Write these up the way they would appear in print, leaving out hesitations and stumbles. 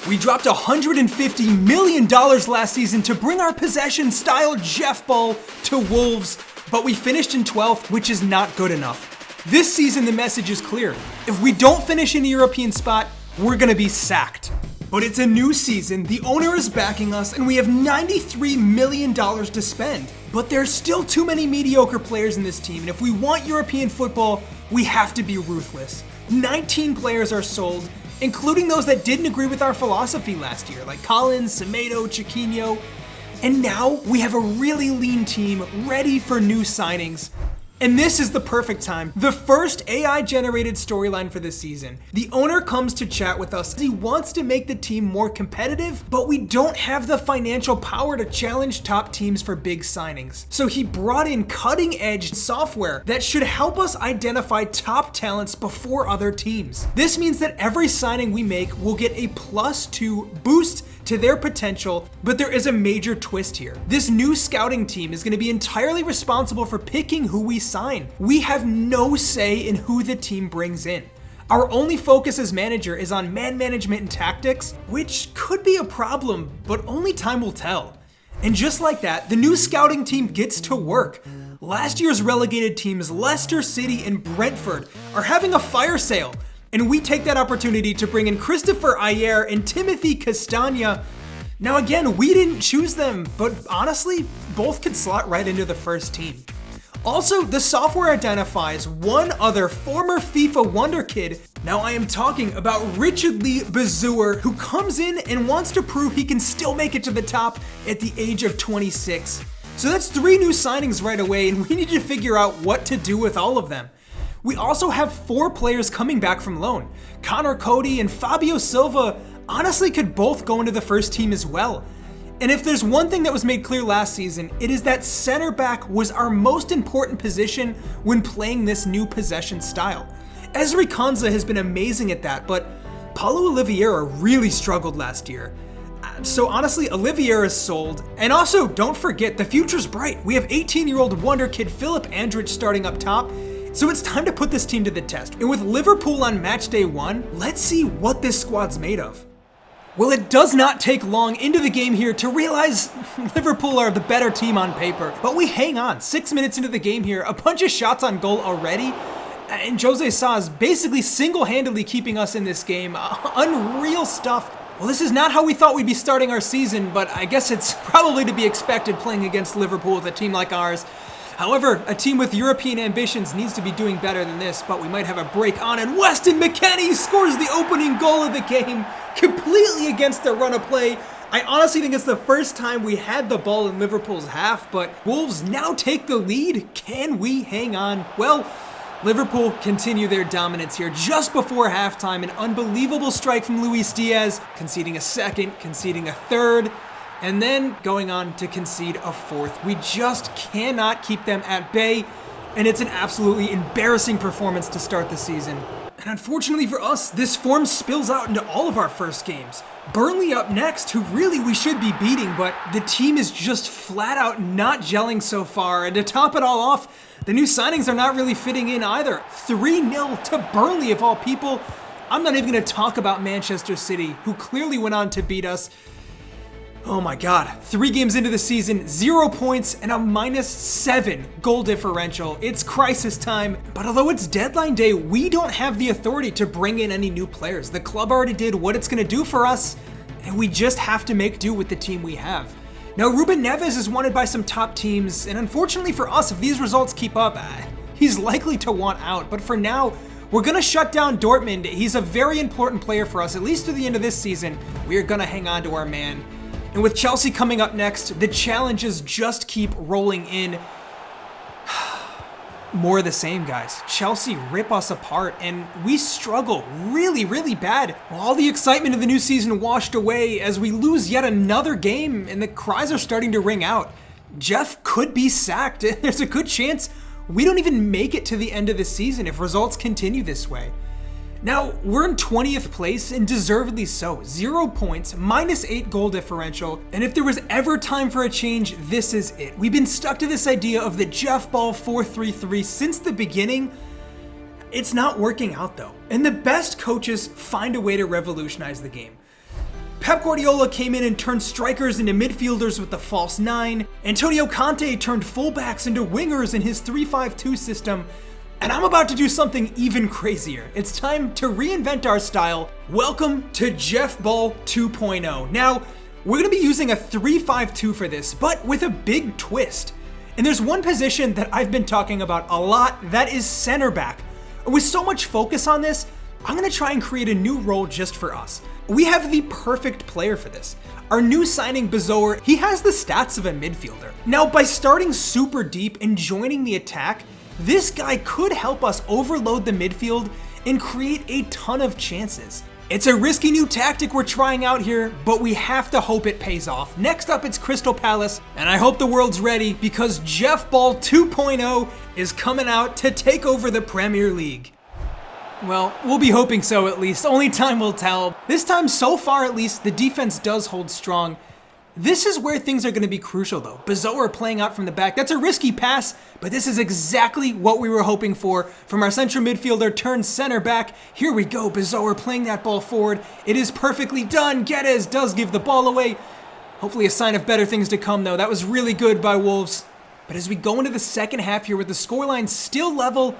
We dropped $150 million last season to bring our possession-style Jeff ball to Wolves, but we finished in 12th, which is not good enough. This season, the message is clear. If we don't finish in the European spot, we're gonna be sacked. But it's a new season, the owner is backing us, and we have $93 million to spend. But there's still too many mediocre players in this team, and if we want European football, we have to be ruthless. 19 players are sold, including those that didn't agree with our philosophy last year, like Collins, Semedo, Chiquinho. And now we have a really lean team ready for new signings. And this is the perfect time. The first AI-generated storyline for this season. The owner comes to chat with us. He wants to make the team more competitive, but we don't have the financial power to challenge top teams for big signings. So he brought in cutting-edge software that should help us identify top talents before other teams. This means that every signing we make will get a +2 boost to their potential, but there is a major twist here. This new scouting team is going to be entirely responsible for picking who we sign. We have no say in who the team brings in. Our only focus as manager is on man management and tactics, which could be a problem, but only time will tell. And just like that, the new scouting team gets to work. Last year's relegated teams, Leicester City and Brentford, are having a fire sale. And we take that opportunity to bring in Christopher Ayer and Timothy Castagna. Now again, we didn't choose them, but honestly, both could slot right into the first team. Also, the software identifies one other former FIFA wonder kid. Now I am talking about Richard Lee Bazour, who comes in and wants to prove he can still make it to the top at the age of 26. So that's 3 new signings right away, and we need to figure out what to do with all of them. We also have 4 players coming back from loan. Connor Cody and Fabio Silva honestly could both go into the first team as well. And if there's one thing that was made clear last season, it is that center back was our most important position when playing this new possession style. Ezri Konsa has been amazing at that, but Paulo Oliveira really struggled last year. So honestly, Oliveira is sold. And also, don't forget, the future's bright. We have 18-year-old wonder kid Philip Andrich starting up top. So it's time to put this team to the test. And with Liverpool on match day 1, let's see what this squad's made of. Well, it does not take long into the game here to realize Liverpool are the better team on paper. But we hang on. 6 minutes into the game here, a bunch of shots on goal already. And Jose Sa is basically single-handedly keeping us in this game. Unreal stuff. Well, this is not how we thought we'd be starting our season, but I guess it's probably to be expected playing against Liverpool with a team like ours. However, a team with European ambitions needs to be doing better than this, but we might have a break on, and Weston McKennie scores the opening goal of the game, completely against the run of play. I honestly think it's the first time we had the ball in Liverpool's half, but Wolves now take the lead. Can we hang on? Well, Liverpool continue their dominance here just before halftime. An unbelievable strike from Luis Diaz, conceding a second, conceding a third, and then going on to concede a fourth. We just cannot keep them at bay, and it's an absolutely embarrassing performance to start the season. And unfortunately for us, this form spills out into all of our first games. Burnley up next, who really we should be beating, but the team is just flat out not gelling so far. And to top it all off, the new signings are not really fitting in either. 3-0 to Burnley of all people. I'm not even going to talk about Manchester City, who clearly went on to beat us. Oh my God, 3 games into the season, 0 points and a -7 goal differential. It's crisis time, but although it's deadline day, we don't have the authority to bring in any new players. The club already did what it's gonna do for us, and we just have to make do with the team we have. Now, Ruben Neves is wanted by some top teams, and unfortunately for us, if these results keep up, he's likely to want out. But for now, we're gonna shut down Dortmund. He's a very important player for us, at least through the end of this season. We are gonna hang on to our man. And with Chelsea coming up next, the challenges just keep rolling in. More of the same, guys. Chelsea rip us apart, and we struggle really, really bad. All the excitement of the new season washed away as we lose yet another game, and the cries are starting to ring out. Jeff could be sacked, and there's a good chance we don't even make it to the end of the season if results continue this way. Now, we're in 20th place, and deservedly so. 0 points, -8 goal differential, and if there was ever time for a change, this is it. We've been stuck to this idea of the Jeff Ball 4-3-3 since the beginning. It's not working out though, and the best coaches find a way to revolutionize the game. Pep Guardiola came in and turned strikers into midfielders with the false 9. Antonio Conte turned fullbacks into wingers in his 3-5-2 system. And I'm about to do something even crazier. It's time to reinvent our style. Welcome to Jeff Ball 2.0. Now, we're gonna be using a 3-5-2 for this, but with a big twist. And there's one position that I've been talking about a lot, that is center back. With so much focus on this, I'm gonna try and create a new role just for us. We have the perfect player for this. Our new signing, Bezoer, he has the stats of a midfielder. Now, by starting super deep and joining the attack, this guy could help us overload the midfield and create a ton of chances. It's a risky new tactic we're trying out here, but we have to hope it pays off. Next up, it's Crystal Palace, and I hope the world's ready because Jeff Ball 2.0 is coming out to take over the Premier League. Well, we'll be hoping so at least. Only time will tell. This time, so far at least, the defense does hold strong. This is where things are going to be crucial though. Bezoer playing out from the back. That's a risky pass, but this is exactly what we were hoping for from our central midfielder turned center back. Here we go, Bezoer playing that ball forward. It is perfectly done. Guedes does give the ball away. Hopefully a sign of better things to come though. That was really good by Wolves. But as we go into the second half here with the scoreline still level,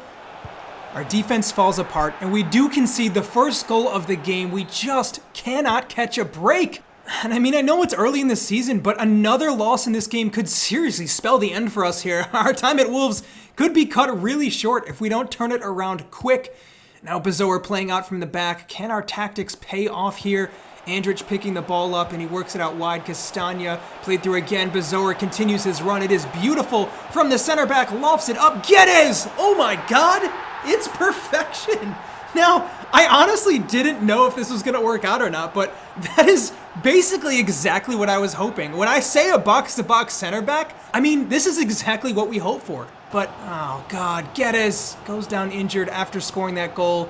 our defense falls apart and we do concede the first goal of the game. We just cannot catch a break. And I mean, I know it's early in the season, but another loss in this game could seriously spell the end for us here. Our time at Wolves could be cut really short if we don't turn it around quick. Now Bezoer playing out from the back. Can our tactics pay off here? Andrich picking the ball up and he works it out wide. Castagna played through again. Bezoer continues his run. It is beautiful from the center back. Lofts it up. Guedes! Oh my God! It's perfection. Now, I honestly didn't know if this was going to work out or not, but that is basically exactly what I was hoping. When I say a box-to-box center back, I mean, this is exactly what we hope for. But, oh God, Guedes goes down injured after scoring that goal.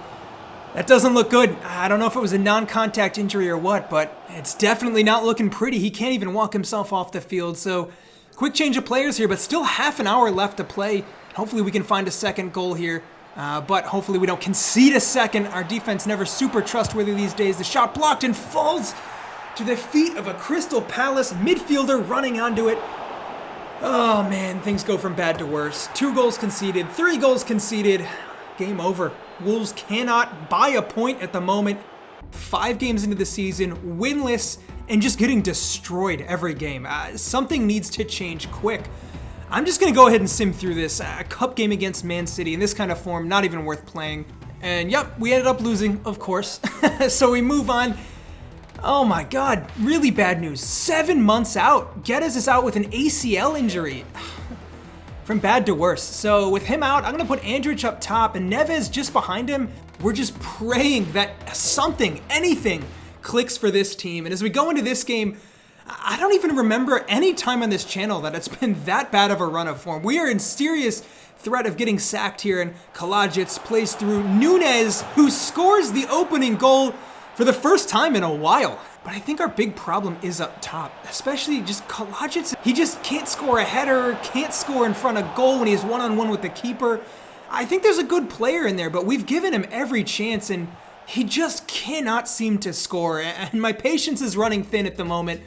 That doesn't look good. I don't know if it was a non-contact injury or what, but it's definitely not looking pretty. He can't even walk himself off the field, so quick change of players here, but still half an hour left to play. Hopefully we can find a second goal here. But hopefully we don't concede a second. Our defense never super trustworthy these days. The shot blocked and falls to the feet of a Crystal Palace midfielder running onto it. Oh man, things go from bad to worse. 2 goals conceded, 3 goals conceded. Game over. Wolves cannot buy a point at the moment. 5 games into the season, winless, and just getting destroyed every game. Something needs to change quick. I'm just going to go ahead and sim through this. A cup game against Man City in this kind of form, not even worth playing. And yep, we ended up losing, of course. So we move on. Oh my God, really bad news. 7 months out. Guedes is out with an ACL injury. From bad to worse. So with him out, I'm going to put Andrich up top and Neves just behind him. We're just praying that something, anything, clicks for this team. And as we go into this game, I don't even remember any time on this channel that it's been that bad of a run of form. We are in serious threat of getting sacked here, and Kalajic plays through Nunez, who scores the opening goal for the first time in a while. But I think our big problem is up top, especially just Kalajic. He just can't score a header, can't score in front of goal when he's one-on-one with the keeper. I think there's a good player in there, but we've given him every chance, and he just cannot seem to score. And my patience is running thin at the moment.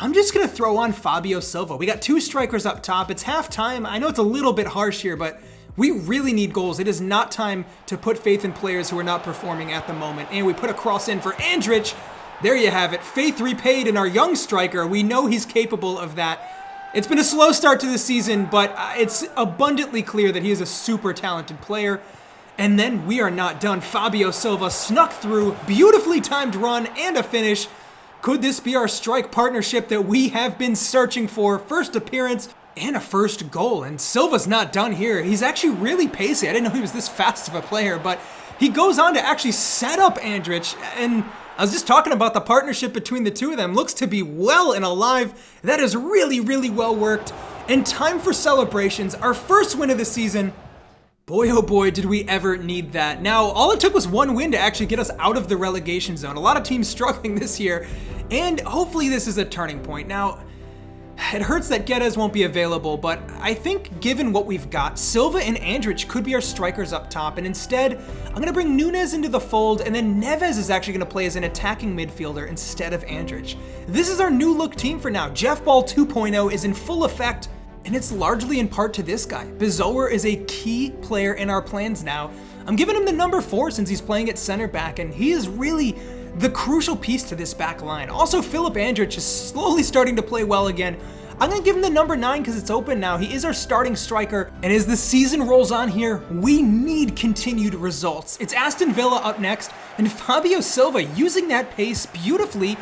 I'm just going to throw on Fabio Silva. We got 2 strikers up top. It's halftime. I know it's a little bit harsh here, but we really need goals. It is not time to put faith in players who are not performing at the moment. And we put a cross in for Andrich. There you have it. Faith repaid in our young striker. We know he's capable of that. It's been a slow start to the season, but it's abundantly clear that he is a super talented player. And then we are not done. Fabio Silva snuck through, beautifully timed run and a finish. Could this be our strike partnership that we have been searching for? First appearance and a first goal. And Silva's not done here. He's actually really pacey. I didn't know he was this fast of a player, but he goes on to actually set up Andrich. And I was just talking about the partnership between the two of them. Looks to be well and alive. That is really, really well worked. And time for celebrations. Our first win of the season. Boy, oh boy, did we ever need that. Now, all it took was 1 win to actually get us out of the relegation zone. A lot of teams struggling this year, and hopefully this is a turning point. Now, It hurts that Geddes won't be available, but I think given what we've got, Silva and Andrich could be our strikers up top, and instead, I'm going to bring Nunes into the fold, and then Neves is actually going to play as an attacking midfielder instead of Andrich. This is our new look team for now. Jeff Ball 2.0 is in full effect, and it's largely in part to this guy. Bezoer is a key player in our plans now. I'm giving him the number 4 since he's playing at center back, and he is really the crucial piece to this back line. Also, Filip Andrich is slowly starting to play well again. I'm going to give him the number 9 because it's open now. He is our starting striker, and as the season rolls on here, we need continued results. It's Aston Villa up next, and Fabio Silva, using that pace beautifully,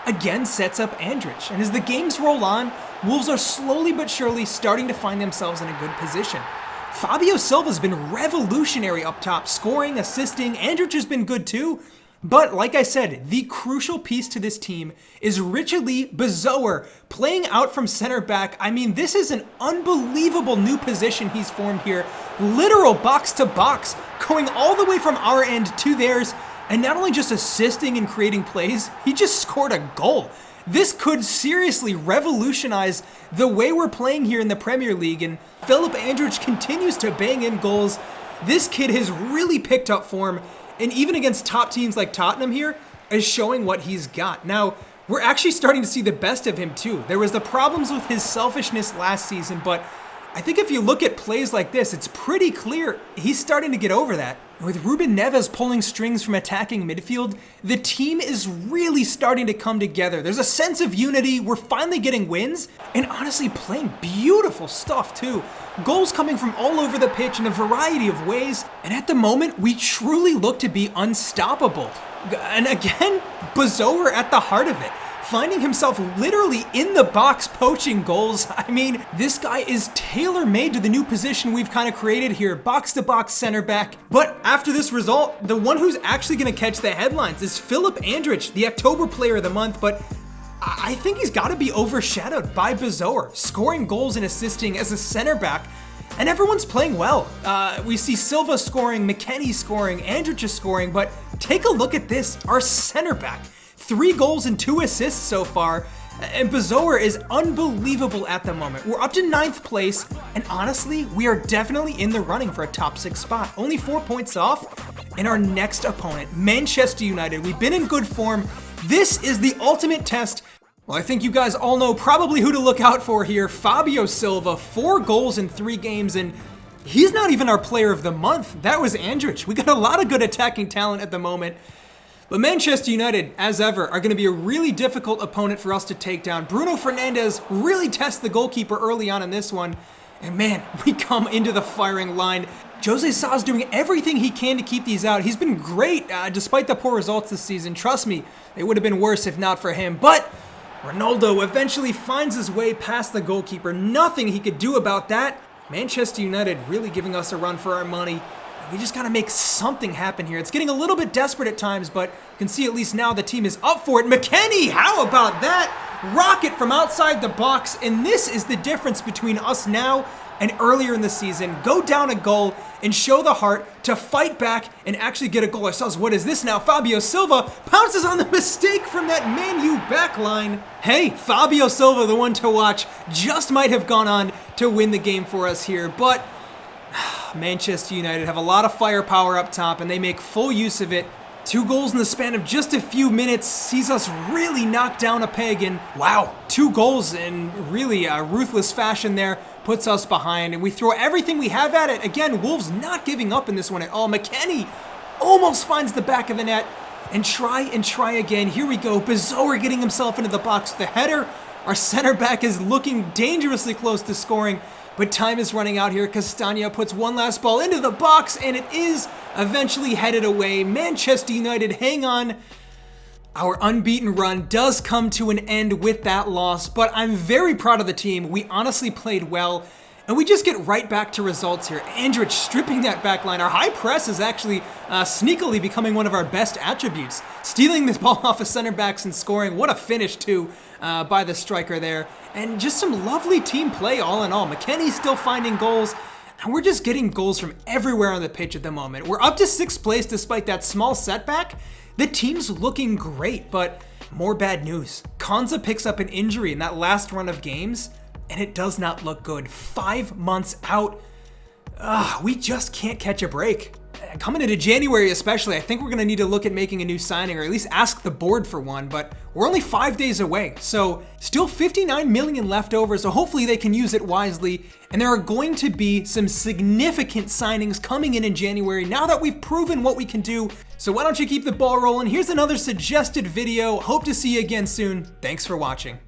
again sets up Andrich. And as the games roll on, Wolves are slowly but surely starting to find themselves in a good position. Fabio Silva's been revolutionary up top, scoring, assisting. Andrich has been good too. But like I said, the crucial piece to this team is Richeli Bezoer playing out from center back. I mean, this is an unbelievable new position he's formed here. Literal box to box, going all the way from our end to theirs, and not only just assisting and creating plays, he just scored a goal. This could seriously revolutionize the way we're playing here in the Premier League, and Filip Andrich continues to bang in goals. This kid has really picked up form, and even against top teams like Tottenham here, is showing what he's got. Now, we're actually starting to see the best of him too. There was the problems with his selfishness last season, but I think if you look at plays like this, it's pretty clear he's starting to get over that. With Ruben Neves pulling strings from attacking midfield, the team is really starting to come together. There's a sense of unity, we're finally getting wins, and honestly playing beautiful stuff too. Goals coming from all over the pitch in a variety of ways, and at the moment, we truly look to be unstoppable. And again, Bezoer at the heart of it, finding himself literally in the box poaching goals. I mean, this guy is tailor-made to the new position we've kind of created here, box-to-box center back. But after this result, the one who's actually going to catch the headlines is Filip Andrich, the October Player of the Month, but I think he's got to be overshadowed by Bezoer, scoring goals and assisting as a center back, and everyone's playing well. We see Silva scoring, McKennie scoring, Andrich is scoring, but take a look at this, our center back. 3 goals and 2 assists so far, and Bezoer is unbelievable at the moment. We're up to 9th place, and honestly, we are definitely in the running for a top 6 spot. Only 4 points off, and our next opponent, Manchester United. We've been in good form. This is the ultimate test. Well, I think you guys all know probably who to look out for here. Fabio Silva, 4 goals in 3 games, and he's not even our player of the month. That was Andrich. We got a lot of good attacking talent at the moment. But Manchester United, as ever, are going to be a really difficult opponent for us to take down. Bruno Fernandes really tests the goalkeeper early on in this one. And man, we come into the firing line. Jose Sa's doing everything he can to keep these out. He's been great despite the poor results this season. Trust me, it would have been worse if not for him. But Ronaldo eventually finds his way past the goalkeeper. Nothing he could do about that. Manchester United really giving us a run for our money. We just got to make something happen here. It's getting a little bit desperate at times, but you can see at least now the team is up for it. McKennie, how about that? Rocket from outside the box, and this is the difference between us now and earlier in the season. Go down a goal and show the heart to fight back and actually get a goal ourselves. What is this now? Fabio Silva pounces on the mistake from that Man U backline. Hey, Fabio Silva, the one to watch, just might have gone on to win the game for us here, but Manchester United have a lot of firepower up top, and they make full use of it. 2 goals in the span of just a few minutes sees us really knock down a peg, and wow, 2 goals in really a ruthless fashion there puts us behind, and we throw everything we have at it. Again, Wolves not giving up in this one at all. McKennie almost finds the back of the net, and try again. Here we go, Bezoer getting himself into the box with the header. Our center back is looking dangerously close to scoring, but time is running out here. Castagna puts one last ball into the box, and it is eventually headed away. Manchester United, hang on. Our unbeaten run does come to an end with that loss, but I'm very proud of the team. We honestly played well, and we just get right back to results here. Andrich stripping that back line. Our high press is actually sneakily becoming one of our best attributes. Stealing this ball off of center backs and scoring. What a finish, too, by the striker there. And just some lovely team play all in all. McKennie's still finding goals, and we're just getting goals from everywhere on the pitch at the moment. We're up to 6th place despite that small setback. The team's looking great, but more bad news. Konza picks up an injury in that last run of games, and it does not look good. 5 months out. We just can't catch a break. Coming into January especially, I think we're going to need to look at making a new signing, or at least ask the board for one, but we're only 5 days away. So still 59 million left over, so hopefully they can use it wisely. And there are going to be some significant signings coming in January now that we've proven what we can do. So why don't you keep the ball rolling? Here's another suggested video. Hope to see you again soon. Thanks for watching.